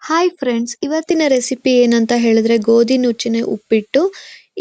Hi friends, ಇವತ್ತಿನ recipe ಏನಂತ ಹೇಳಿದ್ರೆ ಗೋಧಿ ನುಚ್ಚಿನ ಉಪ್ಪಿಟ್ಟು.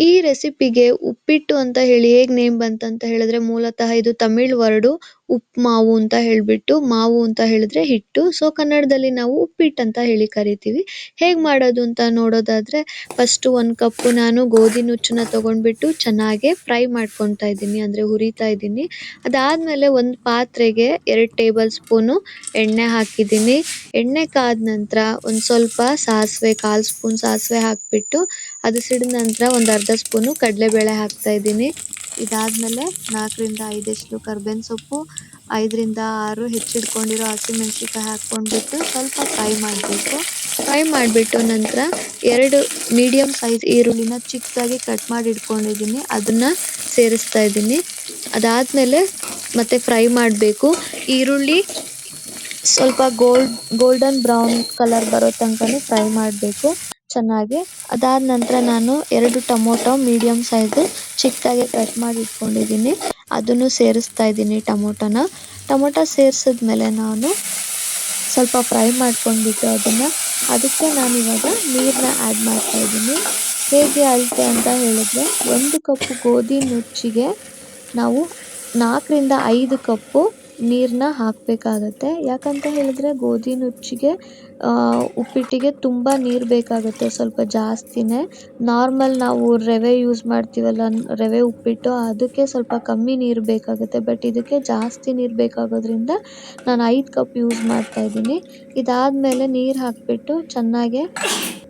ಈ ರೆಸಿಪಿಗೆ ಉಪ್ಪಿಟ್ಟು ಅಂತ ಹೇಳಿ ಹೇಗ್ ನೇಮ್ ಬಂತಂತ ಹೇಳಿದ್ರೆ ಮೂಲತಃ ಇದು ತಮಿಳ್ ವರ್ಡು ಉಪ್ಮಾವು ಅಂತ ಹೇಳ್ಬಿಟ್ಟು, ಮಾವು ಅಂತ ಹೇಳಿದ್ರೆ ಹಿಟ್ಟು. ಸೊ ಕನ್ನಡದಲ್ಲಿ ನಾವು ಉಪ್ಪಿಟ್ಟು ಅಂತ ಹೇಳಿ ಕರಿತೀವಿ. ಹೇಗ್ ಮಾಡೋದು ಅಂತ ನೋಡೋದಾದ್ರೆ ಫಸ್ಟ್ 1 ಕಪ್ ನಾನು ಗೋಧಿ ನುಚ್ಚನ್ನ ತಗೊಂಡ್ಬಿಟ್ಟು ಚೆನ್ನಾಗಿ ಫ್ರೈ ಮಾಡ್ಕೊತಾ ಇದ್ದೀನಿ, ಅಂದ್ರೆ ಹುರಿತಾ ಇದ್ದೀನಿ. ಅದಾದ್ಮೇಲೆ ಒಂದು ಪಾತ್ರೆಗೆ 2 ಟೇಬಲ್ ಸ್ಪೂನು ಎಣ್ಣೆ ಹಾಕಿದ್ದೀನಿ. ಎಣ್ಣೆ ಕಾದ ನಂತರ ಒಂದು ಸ್ವಲ್ಪ ಸಾಸಿವೆ, 1/4 ಸ್ಪೂನ್ ಸಾಸಿವೆ ಹಾಕ್ಬಿಟ್ಟು ಅದು ಸಿಡಿದ ನಂತರ ಒಂದು ಅರ್ಧ ಸ್ಪೂನು ಕಡಲೆಬೇಳೆ ಹಾಕ್ತಾ ಇದ್ದೀನಿ. ಇದಾದ್ಮೇಲೆ 4 ರಿಂದ 5 ಎಸಳು ಕರ್ಬೇವಿನ ಸೊಪ್ಪು, 5 ರಿಂದ 6 ಹೆಚ್ಚಿಟ್ಕೊಂಡಿರೋ ಹಸಿಮೆಣಸಿನಕಾಯಿ ಹಾಕ್ಕೊಂಡ್ಬಿಟ್ಟು ಸ್ವಲ್ಪ ಫ್ರೈ ಮಾಡಬೇಕು. ಫ್ರೈ ಮಾಡಿಬಿಟ್ಟು ನಂತರ 2 ಮೀಡಿಯಂ ಸೈಜ್ ಈರುಳ್ಳಿನ ಚಿಕ್ಕದಾಗಿ ಕಟ್ ಮಾಡಿ ಇಟ್ಕೊಂಡಿದ್ದೀನಿ, ಅದನ್ನ ಸೇರಿಸ್ತಾ ಇದ್ದೀನಿ. ಅದಾದ್ಮೇಲೆ ಮತ್ತೆ ಫ್ರೈ ಮಾಡಬೇಕು. ಈರುಳ್ಳಿ ಸ್ವಲ್ಪ ಗೋಲ್ಡನ್ ಬ್ರೌನ್ ಕಲರ್ ಬರೋ ತನಕನೂ ಫ್ರೈ ಮಾಡಬೇಕು ಚೆನ್ನಾಗಿ. ಅದಾದ ನಂತರ ನಾನು 2 ಟೊಮೊಟೊ ಮೀಡಿಯಂ ಸೈಜು ಚಿಕ್ಕದಾಗಿ ಕಟ್ ಮಾಡಿ ಇಟ್ಕೊಂಡಿದ್ದೀನಿ, ಅದನ್ನು ಸೇರಿಸ್ತಾ ಇದ್ದೀನಿ ಟೊಮೊಟೊ ಸೇರಿಸಿದ್ಮೇಲೆ ನಾನು ಸ್ವಲ್ಪ ಫ್ರೈ ಮಾಡ್ಕೊಂಡ್ಬಿಟ್ಟು ಅದಕ್ಕೆ ನಾನು ಇವಾಗ ನೀರನ್ನ ಆ್ಯಡ್ ಮಾಡ್ತಾ ಇದ್ದೀನಿ. ಹೇಗೆ ಅಳತೆ ಅಂತ ಹೇಳಿದ್ರೆ 1 ಕಪ್ ಗೋಧಿ ನುಚ್ಚಿಗೆ ನಾವು 4 ರಿಂದ 5 ಕಪ್ಪು ನೀರನ್ನ ಹಾಕಬೇಕಾಗತ್ತೆ. ಯಾಕಂತ ಹೇಳಿದ್ರೆ ಗೋಧಿ ನುಚ್ಚಿಗೆ ಉಪ್ಪಿಟ್ಟಿಗೆ ತುಂಬ ನೀರು ಬೇಕಾಗುತ್ತೆ, ಸ್ವಲ್ಪ ಜಾಸ್ತಿನೇ. ನಾರ್ಮಲ್ ನಾವು ರವೆ ಯೂಸ್ ಮಾಡ್ತೀವಲ್ಲ, ರವೆ ಉಪ್ಪಿಟ್ಟು, ಅದಕ್ಕೆ ಸ್ವಲ್ಪ ಕಮ್ಮಿ ನೀರು ಬೇಕಾಗುತ್ತೆ. ಬಟ್ ಇದಕ್ಕೆ ಜಾಸ್ತಿ ನೀರು ಬೇಕಾಗೋದ್ರಿಂದ ನಾನು 5 ಕಪ್ ಯೂಸ್ ಮಾಡ್ತಾ ಇದ್ದೀನಿ. ಇದಾದಮೇಲೆ ನೀರು ಹಾಕಿಬಿಟ್ಟು ಚೆನ್ನಾಗೆ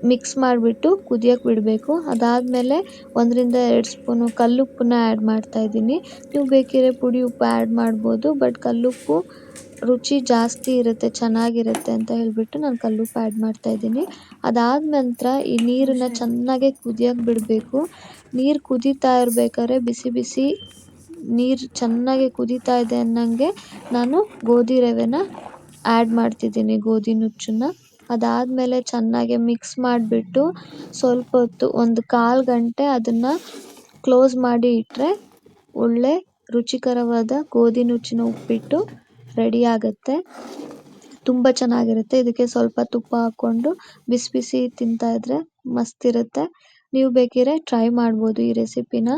ಮಿಕ್ಸ್ ಮಾಡಿಬಿಟ್ಟು ಕುದಿಯೋಕೆ ಬಿಡಬೇಕು. ಅದಾದಮೇಲೆ 1 ರಿಂದ 2 ಸ್ಪೂನು ಕಲ್ಲುಪ್ಪನ್ನ ಆ್ಯಡ್ ಮಾಡ್ತಾ ಇದ್ದೀನಿ. ನೀವು ಬೇಕಿದ್ರೆ ಪುಡಿ ಉಪ್ಪು ಆ್ಯಡ್ ಮಾಡ್ಬೋದು, ಬಟ್ ಕಲ್ಲುಪ್ಪು ರುಚಿ ಜಾಸ್ತಿ ಇರುತ್ತೆ, ಚೆನ್ನಾಗಿರುತ್ತೆ ಅಂತ ಹೇಳ್ಬಿಟ್ಟು ನಾನು ಕಲ್ಲುಪ್ಪು ಆ್ಯಡ್ ಮಾಡ್ತಾ ಇದ್ದೀನಿ. ಅದಾದ ನಂತರ ಈ ನೀರನ್ನ ಚೆನ್ನಾಗಿ ಕುದಿಯೋಕೆ ಬಿಡಬೇಕು. ನೀರು ಕುದೀತಾ ಇರಬೇಕಾದ್ರೆ ಬಿಸಿ ಬಿಸಿ ನೀರು ಚೆನ್ನಾಗಿ ಕುದೀತಾ ಇದೆ ಅನ್ನಂಗೆ ನಾನು ಗೋಧಿ ರವೆನ ಆ್ಯಡ್ ಮಾಡ್ತಿದ್ದೀನಿ, ಗೋಧಿ ನುಚ್ಚನ್ನ. ಅದಾದಮೇಲೆ ಚೆನ್ನಾಗಿ ಮಿಕ್ಸ್ ಮಾಡಿಬಿಟ್ಟು ಸ್ವಲ್ಪ ಹೊತ್ತು, 1/4 ಗಂಟೆ ಅದನ್ನು ಕ್ಲೋಸ್ ಮಾಡಿ ಇಟ್ಟರೆ ಒಳ್ಳೆ ರುಚಿಕರವಾದ ಗೋಧಿ ನುಚ್ಚಿನ ಉಪ್ಪಿಟ್ಟು ರೆಡಿ ಆಗುತ್ತೆ. ತುಂಬ ಚೆನ್ನಾಗಿರುತ್ತೆ. ಇದಕ್ಕೆ ಸ್ವಲ್ಪ ತುಪ್ಪ ಹಾಕ್ಕೊಂಡು ಬಿಸಿ ಬಿಸಿ ತಿಂತಾ ಇದ್ರೆ ಮಸ್ತ್ ಇರುತ್ತೆ. ನೀವು ಬೇಕಿದ್ರೆ ಟ್ರೈ ಮಾಡ್ಬೋದು ಈ ರೆಸಿಪಿನ.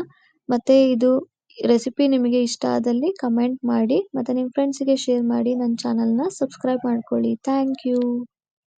ಮತ್ತು ಇದು ರೆಸಿಪಿ ನಿಮಗೆ ಇಷ್ಟ ಆದಲ್ಲಿ ಕಮೆಂಟ್ ಮಾಡಿ, ಮತ್ತು ನಿಮ್ಮ ಫ್ರೆಂಡ್ಸಿಗೆ ಶೇರ್ ಮಾಡಿ, ನನ್ನ ಚಾನಲ್ನ ಸಬ್ಸ್ಕ್ರೈಬ್ ಮಾಡ್ಕೊಳ್ಳಿ. Thank you.